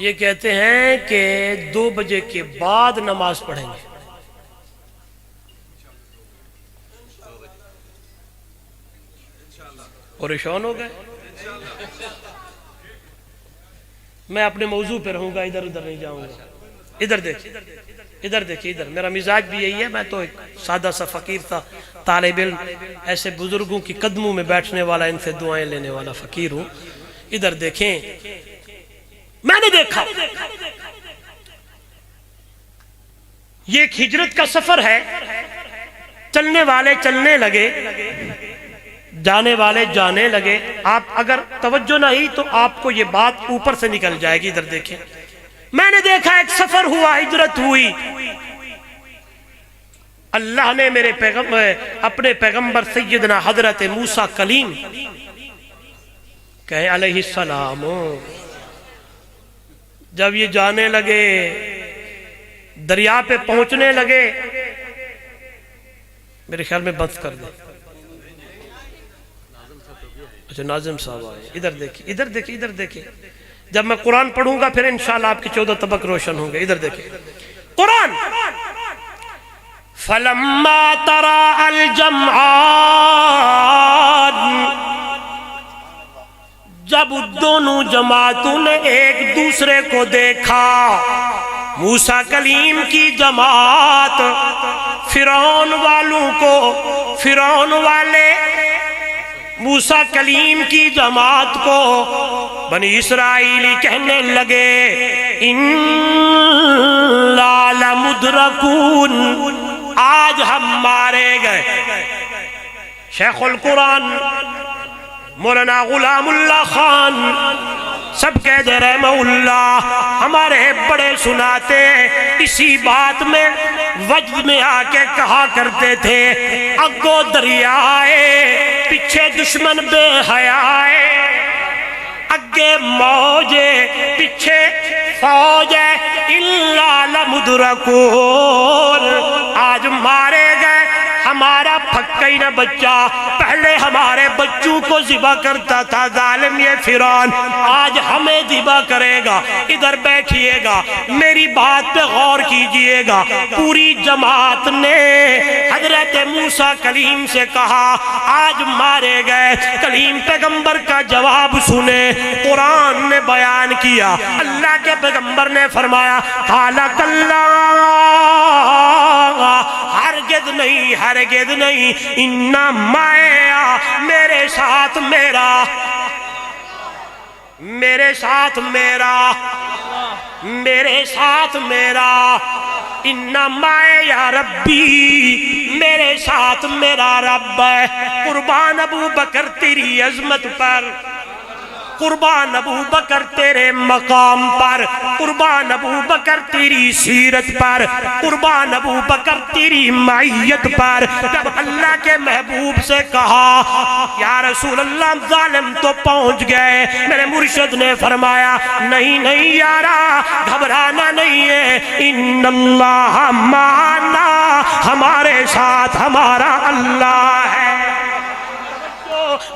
یہ کہتے ہیں کہ 2 بجے کے بعد نماز پڑھیں گے. پریشان ہو گئے. میں اپنے موضوع پہ رہوں گا، ادھر ادھر نہیں جاؤں گا. ادھر دیکھیں، ادھر دیکھیں، ادھر. میرا مزاج بھی یہی ہے، میں تو ایک سادہ سا فقیر تھا، طالب علم، ایسے بزرگوں کی قدموں میں بیٹھنے والا، ان سے دعائیں لینے والا فقیر ہوں. ادھر دیکھیں، میں نے دیکھا یہ ایک ہجرت کا سفر ہے. چلنے والے چلنے لگے، جانے والے جانے لگے. آپ اگر توجہ نہیں تو آپ کو یہ بات اوپر سے نکل جائے گی. ادھر دیکھیں، میں نے دیکھا ایک سفر ہوا، ہجرت ہوئی. اللہ نے میرے اپنے پیغمبر سیدنا حضرت موسیٰ کلیم کہے علیہ السلام، جب یہ جانے لگے، دریا پہ پہنچنے لگے. میرے خیال میں بند کر دیں. اچھا ناظم صاحب آئے. ادھر دیکھیں، ادھر دیکھیں، ادھر دیکھیں. جب میں قرآن پڑھوں گا پھر انشاءاللہ آپ کے 14 طبق روشن ہوں گے. ادھر دیکھیں قرآن. فَلَمَّا تَرَى الْجَمْعَانِ، جب دونوں جماعتوں نے ایک دوسرے کو دیکھا، موسیٰ کلیم کی جماعت فرعون والوں کو، فرعون والے موسیٰ کلیم کی جماعت کو بنی اسرائیلی کہنے لگے اِنَّا لَمُدْرَكُونَ، آج ہم مارے گئے. شیخ القرآن مولانا غلام اللہ خان سب کہہ دے رحمہ اللہ، ہمارے بڑے سناتے ہیں، اسی بات میں وجد میں آ کے کہا کرتے تھے اگو دریائے پیچھے دشمن بے حیائے، اگے موجے پیچھے فوج ہے، اِلَّا لَمُدْرَكُونَ، آج مارے گئے. ہمارا پھکا ہی نہ بچہ، پہلے ہمارے بچوں کو ذبح کرتا تھا ظالم یہ فرعون، آج ہمیں ذبح کرے گا. ادھر بیٹھیے گا، میری بات پہ غور کیجئے گا. پوری جماعت نے حضرت موسیٰ کلیم سے کہا آج مارے گئے. کلیم پیغمبر کا جواب سنے، قرآن نے بیان کیا. اللہ کے پیغمبر نے فرمایا قَالَ كَلَّا، ہرگز نہیں، ہرگز نہیں، اِنَّا مَعِیَ، میرے ساتھ میرا، میرے ساتھ میرا، میرے ساتھ میرا، اِنَّا مَعِیَ رَبِّی، میرے ساتھ میرا رب ہے. قربان ابو بکر تیری عظمت پر، قربان ابو بکر تیرے مقام پر، قربان ابو بکر تیری سیرت پر، قربان ابو بکر تیری معیت پر. جب اللہ کے محبوب سے کہا یا رسول اللہ ظالم تو پہنچ گئے، میرے مرشد نے فرمایا نہیں نہیں یارا، گھبرانا نہیں ہے، ان اللہ معنا، ہمارے ساتھ ہمارا اللہ ہے.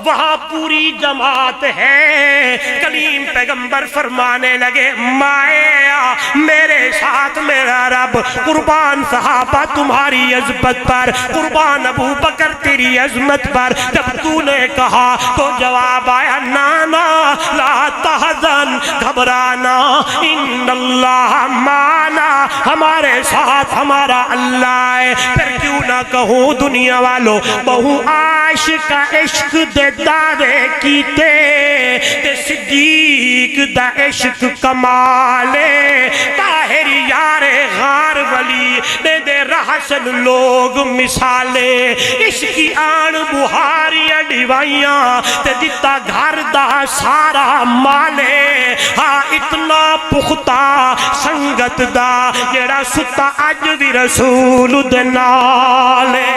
وہاں پوری جماعت ہے. کلیم پیغمبر فرمانے لگے مایا، میرے ساتھ میرا رب. قربان صحابہ تمہاری عظمت پر، قربان ابو بکر تیری عظمت پر. جب تو نے کہا تو جواب آیا نانا لا تحزن، گھبرانا، ان اللہ معنا، ہمارے ساتھ ہمارا اللہ ہے. پھر کیوں نہ کہوں دنیا والوں، بہو عاشق کا عشق دے دعوے کیتے تے صدیق دا عشق کمالے. طاہر یار غار ولی دے دے رحسن لوگ مثالے. عشقی آن بہاریاں ڈیوائیاں تے دیتا گھر دا سارا مالے. ہاں اتنا پختہ سنگت دا جڑا ستا اج بھی رسول دے نالے.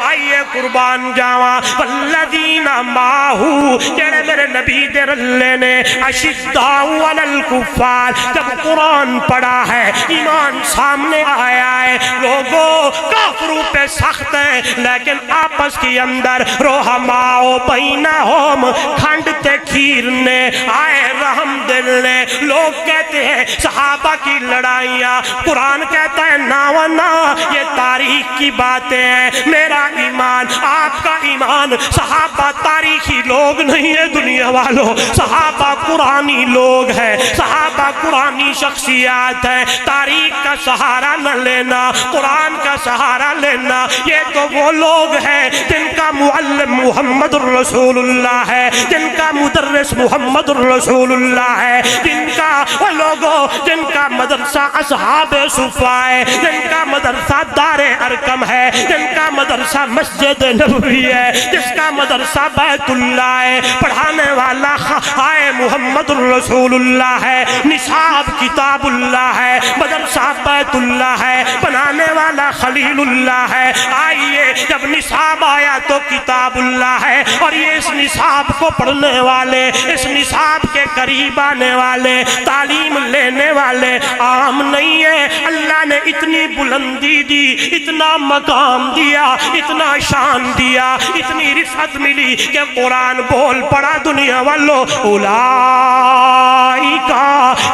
آئیے قربان جاواں والذین ماہو، جڑے میرے نبی دے رلے نے اشداء علی الکفار. جب قرآن پڑھا ہے ایمان سامنے آیا ہے. ہے. لوگوں کافروں پہ سخت ہے لیکن آپس کے اندر روحماؤ بینہم کھنڈتے کھیرنے آئے رحم دل نے. لوگ کہتے ہیں صحابہ کی لڑائیاں، قرآن کہتا ہے نا و نا یہ تاریخ کی باتیں ہیں. میرا ایمان آپ کا ایمان، صحابہ تاریخی لوگ نہیں ہے دنیا والوں، صحابہ قرآنی لوگ ہیں، صحابہ قرآنی شخصیات ہیں. تاریخ کا سہارا نہ لینا، قرآن کا سہارا لینا. یہ تو وہ لوگ ہیں جن کا معلم محمد الرسول اللہ ہے، جن کا مدرس محمد الرسول اللہ ہے، جن کا وہ لوگوں جن کا مدرسہ اصحاب صفا ہے، جن کا مدرسہ دار ارکم ہے، جن کا مدرسہ مسجد نبوی ہے، جس کا مدرسہ بیت اللہ ہے، پڑھانے والا آئے محمد الرسول اللہ ہے، نصاب کتاب اللہ ہے، مدرسہ بیت اللہ ہے، بنانے والا خلیل اللہ ہے. آئیے جب نصاب آیا تو کتاب اللہ ہے، اور یہ اس نصاب کو پڑھنے والے، اس نصاب کے قریب آنے والے، تعلیم لینے والے عام نہیں ہے. اللہ نے اتنی بلندی دی، اتنا مقام دیا، اتنا شان دیا، اتنی رفعت ملی کہ قرآن بول پڑا دنیا والوں اولئک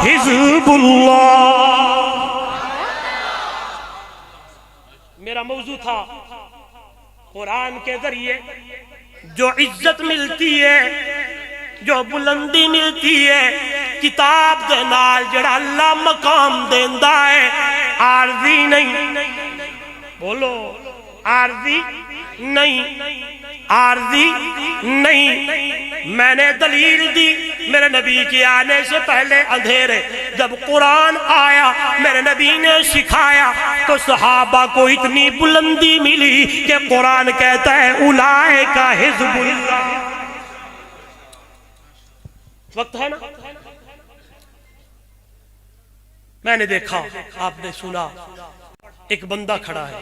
حزب اللہ. میرا موضوع تھا قرآن کے ذریعے جو عزت ملتی ہے، جو بلندی ملتی ہے، کتاب دے نال جڑا اللہ مقام دیندا ہے، عارضی نہیں. بولو عارضی نہیں، عارضی نہیں. میں نے دلیل دی میرے نبی کے آنے سے پہلے اندھیرے، جب قرآن آیا میرے نبی نے سکھایا تو صحابہ کو اتنی بلندی ملی کہ قرآن کہتا ہے اولئک حزب اللہ. وقت ہے نا؟ میں نے دیکھا، آپ نے سنا، ایک بندہ کھڑا ہے،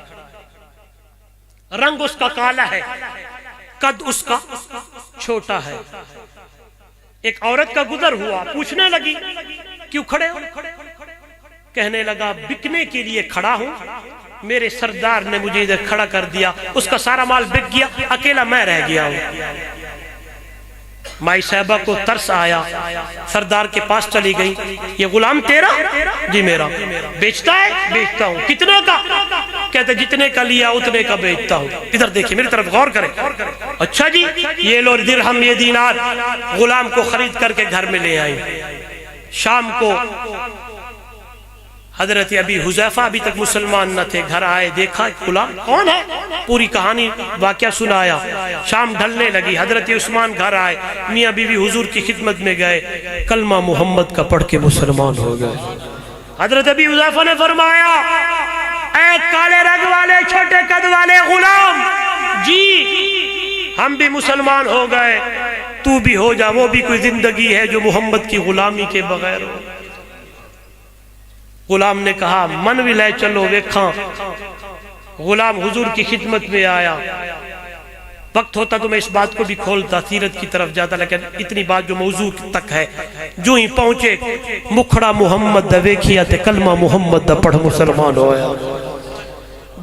رنگ اس کا کالا ہے، قد اس کا چھوٹا ہے. ایک عورت کا گزر ہوا، پوچھنے لگی کیوں کھڑے ہو؟ کہنے لگا بکنے کے لیے کھڑا ہوں، میرے سردار نے مجھے ادھر کھڑا کر دیا، اس کا سارا مال بک گیا، اکیلا میں رہ گیا ہوں. مائی صاحبہ کو ترس آیا، سردار کے پاس چلی گئی. یہ غلام تیرا؟ جی میرا. بیچتا ہے؟ بیچتا ہوں. کتنے کا؟ کہتے جتنے کا لیا اتنے کا بیچتا ہوں. ادھر دیکھیں، میری طرف غور کریں. اچھا جی، یہ لو درہم، یہ دینار. غلام کو خرید کر کے گھر میں لے آئی. شام کو حضرت ابی حذیفہ ابھی تک مسلمان نہ تھے، گھر آئے، دیکھا غلام کون ہے، پوری کہانی واقعہ سنایا. شام ڈھلنے لگی، حضرت عثمان گھر آئے، میاں بیوی حضور کی خدمت میں گئے، کلمہ محمد کا پڑھ کے مسلمان ہو گئے. حضرت ابی حذیفہ نے فرمایا اے کالے رنگ والے چھوٹے قد والے غلام، جی ہم بھی مسلمان ہو گئے، تو بھی ہو جا. وہ بھی کوئی زندگی ہے جو محمد کی غلامی کے بغیر ہو. غلام نے کہا من بھی لے چلو ویکھاں. غلام حضور کی خدمت میں آیا. وقت ہوتا تو میں اس بات کو بھی کھولتا، سیرت کی طرف جاتا، لیکن اتنی بات جو موضوع تک ہے. جو ہی پہنچے مکھڑا محمد دا ویکھیا تے کلمہ محمد دا پڑھ مسلمان ہویا.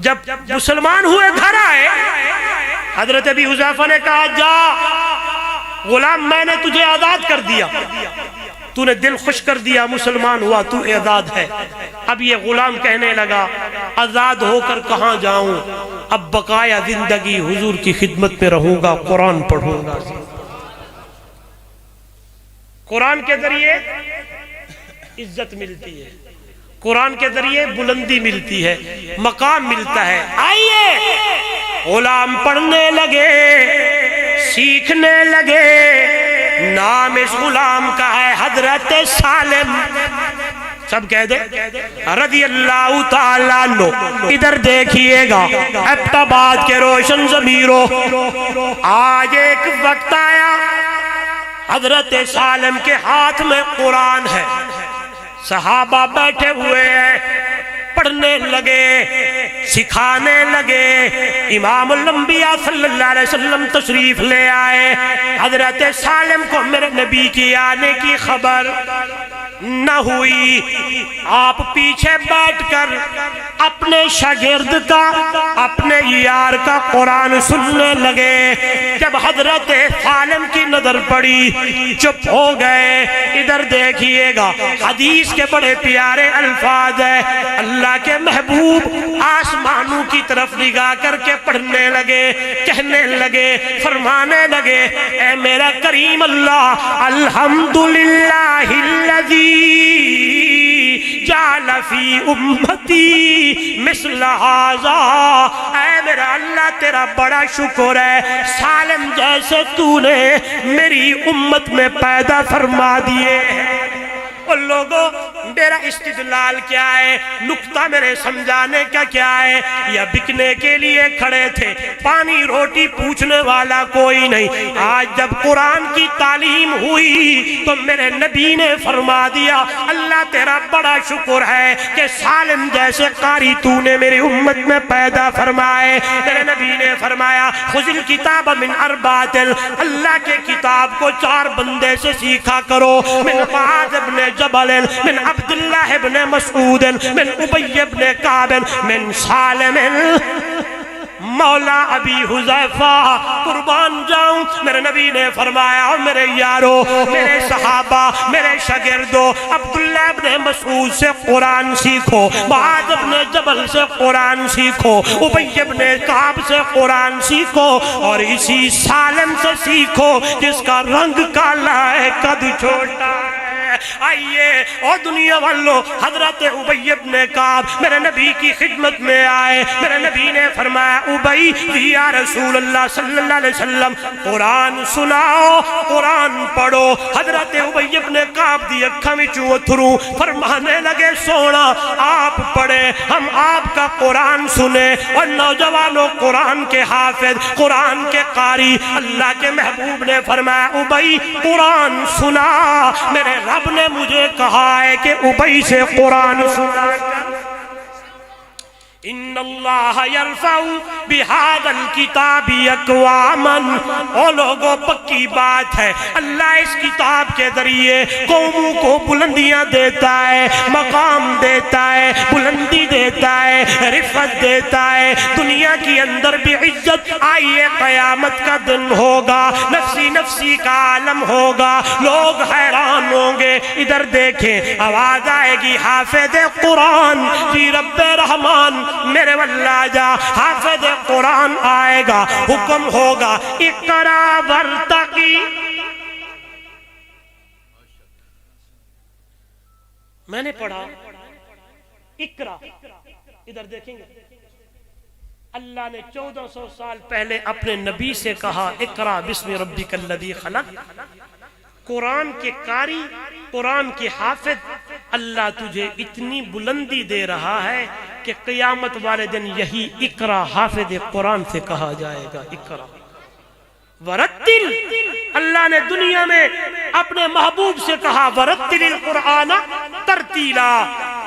جب مسلمان ہوئے گھر آئے، حضرت ابی حذیفہ نے کہا جا غلام، میں نے تجھے آزاد کر دیا، تو نے دل خوش کر دیا، مسلمان ہوا، تو آزاد ہے. اب یہ غلام کہنے لگا آزاد ہو کر کہاں جاؤں، اب بقایا زندگی حضور کی خدمت میں رہوں گا، قرآن پڑھوں گا. قرآن کے ذریعے عزت ملتی ہے، قرآن کے ذریعے بلندی ملتی ہے، مقام ملتا ہے. آئیے غلام پڑھنے لگے، سیکھنے لگے. نام اس غلام کا ہے حضرت سالم. سب کہہ دے رضی اللہ تعالیٰ عنہ. ادھر دیکھئے گا ایبٹ آباد کے روشن ضمیروں، آج ایک وقت آیا حضرت سالم کے ہاتھ میں قرآن ہے، صحابہ بیٹھے ہوئے ہیں، پڑھنے لگے، سکھانے لگے. امام الانبیاء صلی اللہ علیہ وسلم تشریف لے آئے. حضرت سالم کو میرے نبی کی آنے کی خبر نہ ہوئی. آپ پیچھے بیٹھ کر اپنے شاگرد کا، اپنے یار کا قرآن سننے لگے۔ جب حضرت سالم کی نظر پڑی چپ ہو گئے۔ ادھر دیکھیے گا، حدیث کے بڑے پیارے الفاظ ہیں۔ اللہ کے محبوب آسمانوں کی طرف نگاہ کر کے پڑھنے لگے، کہنے لگے، فرمانے لگے، اے میرا کریم اللہ، الحمدللہ الذی جعل فی امتی مثل ھذا، اے میرا اللہ تیرا بڑا شکر ہے، سالم جیسے تو نے میری امت میں پیدا فرما دیے ہیں۔ ان لوگوں میرا استدلال کیا ہے، نقطہ میرے سمجھانے کا کیا ہے؟ یا بکنے کے لیے کھڑے تھے، پانی روٹی پوچھنے والا کوئی نہیں۔ آج جب قرآن کی تعلیم ہوئی تو میرے نبی نے فرما دیا، اللہ تیرا بڑا شکر ہے کہ سالم جیسے قاری تو نے میری امت میں پیدا فرمائے۔ میرے نبی نے فرمایا، خذ الکتاب من اربعۃ، اللہ کے کتاب کو 4 بندے سے سیکھا کرو، من معاذ ابن جبل، من عبداللہ ابن مسعود، من ابی ابن کعب، من سالم مولا ابی حذیفہ۔ قربان جاؤں، میرے نبی نے فرمایا، میرے یارو، میرے صحابہ، میرے شاگردو، عبداللہ ابن مسعود سے قرآن سیکھو، معاذ ابن جبل سے قرآن سیکھو، ابی ابن کعب سے قرآن سیکھو، اور اسی سالم سے سیکھو جس کا رنگ کالا ہے، قد چھوٹا ہے۔ آئیے اور دنیا والو، حضرت ابی ابن کعب میرے نبی کی خدمت میں آئے۔ میرے نبی نے فرمایا، ابی یا رسول اللہ صلی اللہ علیہ وسلم، قرآن سناؤ، قرآن پڑھو۔ حضرت ابی ابن کعب دی اکھاں وچوں اتھرو، فرمانے لگے، سونا آپ پڑھیں، ہم آپ کا قرآن سنیں۔ اور نوجوانوں، قرآن کے حافظ، قرآن کے قاری، اللہ کے محبوب نے فرمایا، ابی قرآن سنا، میرے رب نے مجھے کہا ہے کہ ابی سے قرآن سنا کر۔ ان اللہ یرفع بہذا الکتاب اقواما، او لوگوں پکی بات ہے، اللہ اس کتاب کے ذریعے قوموں کو بلندیاں دیتا ہے، مقام دیتا ہے، بلندی دیتا ہے، رفعت دیتا ہے، دنیا کی اندر بھی عزت۔ آئیے قیامت کا دن ہوگا، نفسی نفسی کا عالم ہوگا، لوگ حیران ہوں گے۔ ادھر دیکھیں، آواز آئے گی، حافظ قرآن جی رب رحمان میرے واللہ جا، حافظ قرآن آئے گا، حکم ہوگا، اقرا ورتقی۔ میں نے پڑھا اقرا، ادھر دیکھیں گے، اللہ نے 1400 سال پہلے اپنے نبی سے کہا، اقرا بسم ربک الذی خلق۔ قرآن کے قاری، قرآن کے حافظ، اللہ تجھے اتنی بلندی دے رہا ہے کہ قیامت والے دن یہی اقرا حافظ قرآن سے کہا جائے گا، اقرا ورتل۔ اللہ نے دنیا میں اپنے محبوب سے کہا، ورتل القرآن ترتیلا۔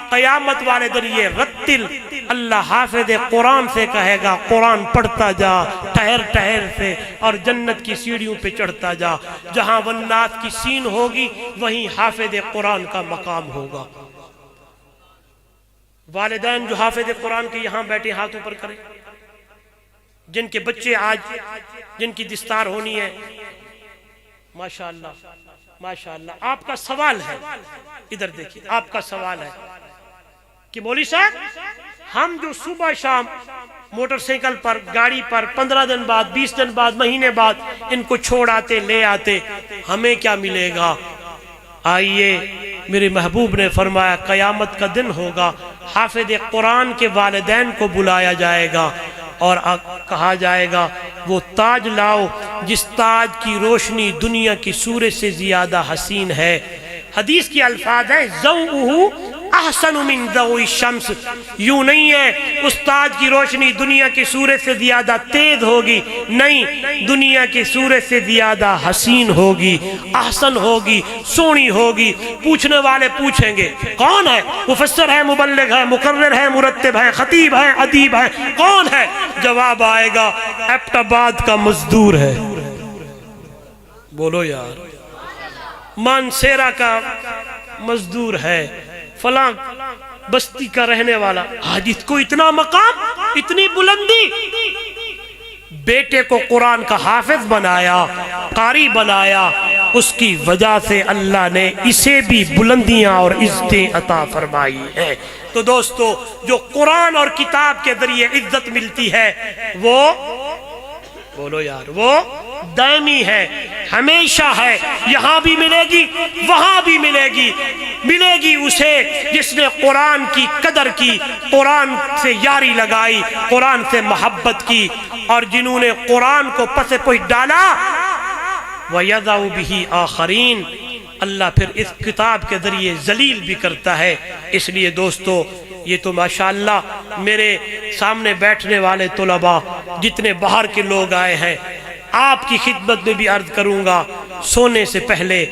قیامت والے دن یہ رتل اللہ حافظ قرآن سے کہے گا، قرآن پڑھتا جا ٹہر ٹہر سے، اور جنت کی سیڑھیوں پہ چڑھتا جا، جہاں والناس کی سین ہوگی وہیں حافظ قرآن کا مقام ہوگا۔ والدین جو حافظ قرآن کے یہاں بیٹھے ہاتھوں پر کریں، جن کے بچے آج جن کی دستار ہونی ہے، ماشاءاللہ ماشاءاللہ۔ آپ کا سوال ہے، ادھر دیکھیں، آپ کا سوال ہے کہ مولوی صاحب، ہم جو صبح شام موٹر سائیکل پر، گاڑی پر 15 دن بعد، 20 دن بعد، مہینے بعد ان کو چھوڑ آتے، لے آتے، ہمیں کیا ملے گا؟ آئیے، میرے محبوب نے فرمایا، قیامت کا دن ہوگا، حافظ قرآن کے والدین کو بلایا جائے گا اور کہا جائے گا، وہ تاج لاؤ جس تاج کی روشنی دنیا کی سورج سے زیادہ حسین ہے۔ حدیث کی الفاظ ہے، ضوءہ احسن من ضوء الشمس۔ یوں نہیں ہے اس تاج کی روشنی دنیا کے سورج سے زیادہ تیز ہوگی، نہیں، دنیا کے سورج سے زیادہ حسین ہوگی، احسن ہوگی، سونی ہوگی۔ پوچھنے والے پوچھیں گے، کون ہے؟ مفسر ہے، مبلغ ہے، مقرر ہے، مرتب ہے، خطیب ہے، ادیب ہے، کون ہے؟ جواب آئے گا، ایبٹ آباد کا مزدور ہے۔ بولو یار، مانسیرا کا مزدور ہے، فلاں بستی کا رہنے والا، آج اس کو اتنا مقام، اتنی بلندی، بیٹے کو قرآن کا حافظ بنایا، قاری بنایا، اس کی وجہ سے اللہ نے اسے بھی بلندیاں اور عزتیں عطا فرمائی ہیں۔ تو دوستو، جو قرآن اور کتاب کے ذریعے عزت ملتی ہے وہ، بولو یار، وہ دائمی ہے، ہمیشہ ہے، یہاں بھی ملے گی وہاں بھی ملے گی۔ ملے گی اسے جس نے قرآن کی قدر کی، قرآن سے یاری لگائی، قرآن سے محبت کی، اور جنہوں نے قرآن کو پس پش ڈالا، وَيَضَعُ بِهِ آخَرِينَ، اللہ پھر اس کتاب کے ذریعے ذلیل بھی کرتا ہے۔ اس لیے دوستو، یہ تو ماشاءاللہ میرے سامنے بیٹھنے والے طلباء جتنے باہر کے لوگ آئے ہیں، آپ کی خدمت میں بھی عرض کروں گا، سونے سے پہلے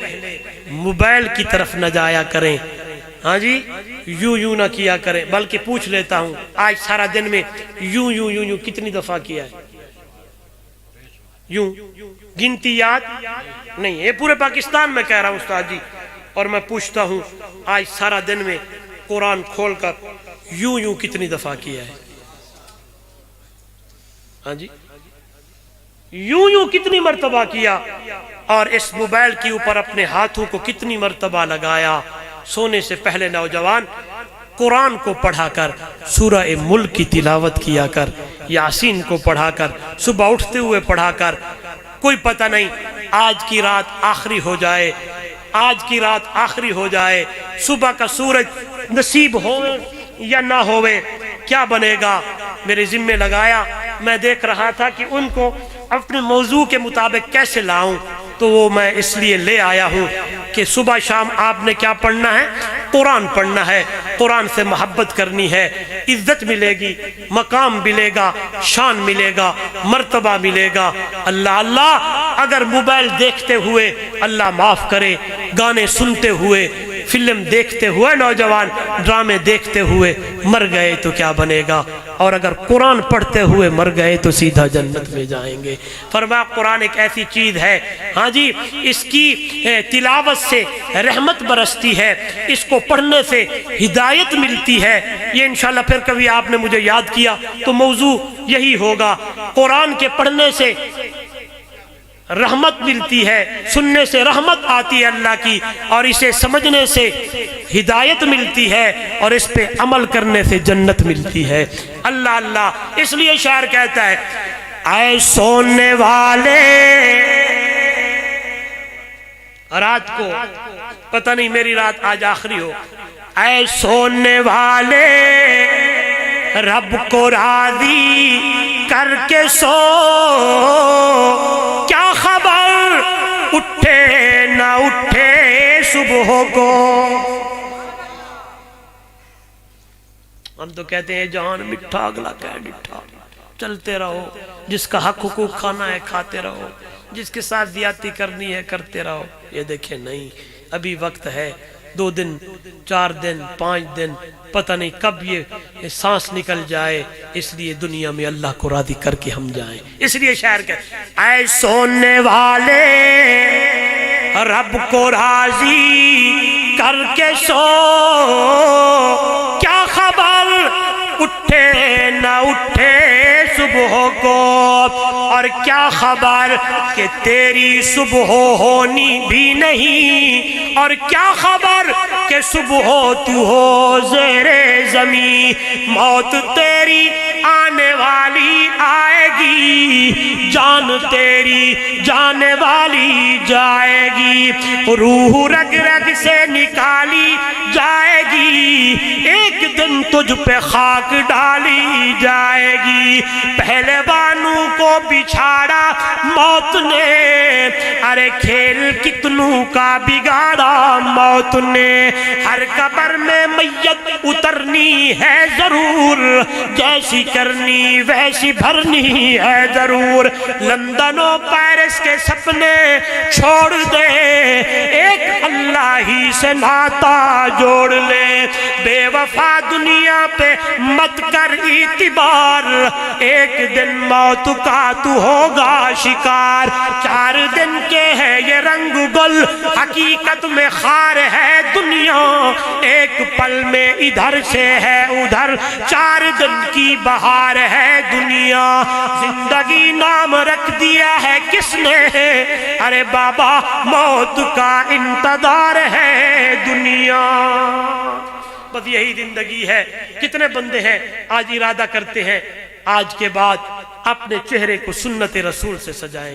موبائل کی طرف نہ جایا کریں، ہاں جی، یوں نہ کیا کریں، بلکہ پوچھ لیتا ہوں آج سارا دن میں یوں کتنی دفعہ کیا ہے؟ یوں گنتی یاد نہیں ہے، پورے پاکستان میں کہہ رہا ہوں استاد جی، اور میں پوچھتا ہوں آج سارا دن میں قرآن کھول کر یوں کتنی دفعہ کیا ہے؟ ہاں جی، یوں کتنی مرتبہ کیا، اور اس موبائل کے اوپر اپنے ہاتھوں کو کتنی مرتبہ لگایا۔ سونے سے پہلے نوجوان قرآن کو پڑھا کر، سورہ ملک کی تلاوت کیا کر، یاسین کو پڑھا کر، صبح اٹھتے ہوئے پڑھا کر، کوئی پتہ نہیں آج کی رات آخری ہو جائے، آج کی رات آخری ہو جائے، صبح کا سورج نصیب ہوئے یا نہ ہوئے، کیا بنے گا؟ میرے ذمے لگایا، میں دیکھ رہا تھا کہ ان کو اپنے موضوع کے مطابق کیسے لاؤں، تو وہ میں اس لیے لے آیا ہوں کہ صبح شام آپ نے کیا پڑھنا ہے؟ قرآن پڑھنا ہے، قرآن سے محبت کرنی ہے، عزت ملے گی، مقام ملے گا، شان ملے گا، مرتبہ ملے گا۔ اللہ اگر موبائل دیکھتے ہوئے، اللہ معاف کرے، گانے سنتے ہوئے، فلم دیکھتے ہوئے نوجوان ڈرامے دیکھتے ہوئے مر گئے تو کیا بنے گا؟ اور اگر قرآن پڑھتے ہوئے مر گئے تو سیدھا جنت میں جائیں گے۔ فرمایا قرآن ایک ایسی چیز ہے، ہاں جی، اس کی تلاوت سے رحمت برستی ہے، اس کو پڑھنے سے ہدایت ملتی ہے۔ یہ انشاءاللہ پھر کبھی آپ نے مجھے یاد کیا تو موضوع یہی ہوگا، قرآن کے پڑھنے سے رحمت ملتی ہے، سننے سے رحمت آتی ہے اللہ کی، اور اسے سمجھنے سے ہدایت ملتی ہے، اور اس پہ عمل کرنے سے جنت ملتی ہے۔ اللہ اس لیے شاعر کہتا ہے، اے سونے والے، رات کو پتہ نہیں میری رات آج آخری ہو، اے سونے والے رب کو راضی کر کے سو، کیا خبر اٹھے نہ اٹھے صبح کو۔ ہم تو کہتے ہیں جان مٹھا اگلا کہ ڈٹھا، چلتے رہو، جس کا حق حقوق کھانا ہے کھاتے رہو، جس کے ساتھ زیادتی کرنی ہے کرتے رہو۔ یہ دیکھیں نہیں، ابھی وقت ہے، 2 دن 4 دن 5 دن، پتہ نہیں کب یہ سانس نکل جائے، اس لیے دنیا میں اللہ کو راضی کر کے ہم جائیں۔ اس لیے شاعر کہتے ہیں، اے سونے والے رب کو راضی کر کے سو، کیا خبر اٹھے نہ اٹھے صبح کو، اور کیا خبر کہ تیری صبح ہونی بھی نہیں، اور کیا خبر کہ صبح تو ہو زیر زمین، موت تیری آنے والی آئے گی، جان تیری جانے والی جائے گی، روح رگ رگ سے نکالی جائے گی، ایک دن تجھ پہ خاک ڈالی جائے گی۔ پہلے بانوں کو بچھاڑا موت نے، ارے کھیل کتنوں کا بگاڑا موت نے، ہر قبر میں میت اترنی ہے ضرور، جیسی کرنی ویسی بھرنی ہے ضرور، لندن و پیرس کے سپنے چھوڑ دے، ایک اللہ ہی سے ناتا جوڑ لے، بے وفا دنیا پہ مت کر اعتبار، ایک دن موت کا تو ہوگا شکار، 4 دن کے ہے یہ رنگ گل، حقیقت میں خار ہے دنیا، ایک پل میں ادھر سے ہے ادھر، 4 دن کی بہار ہے دنیا، زندگی نام رکھ دیا ہے کس نے، ارے بابا موت کا انتظار ہے دنیا۔ بس یہی زندگی ہے۔ کتنے بندے ہیں آج ارادہ کرتے ہیں آج کے بعد اپنے چہرے کو سنت رسول سے سجائیں گے۔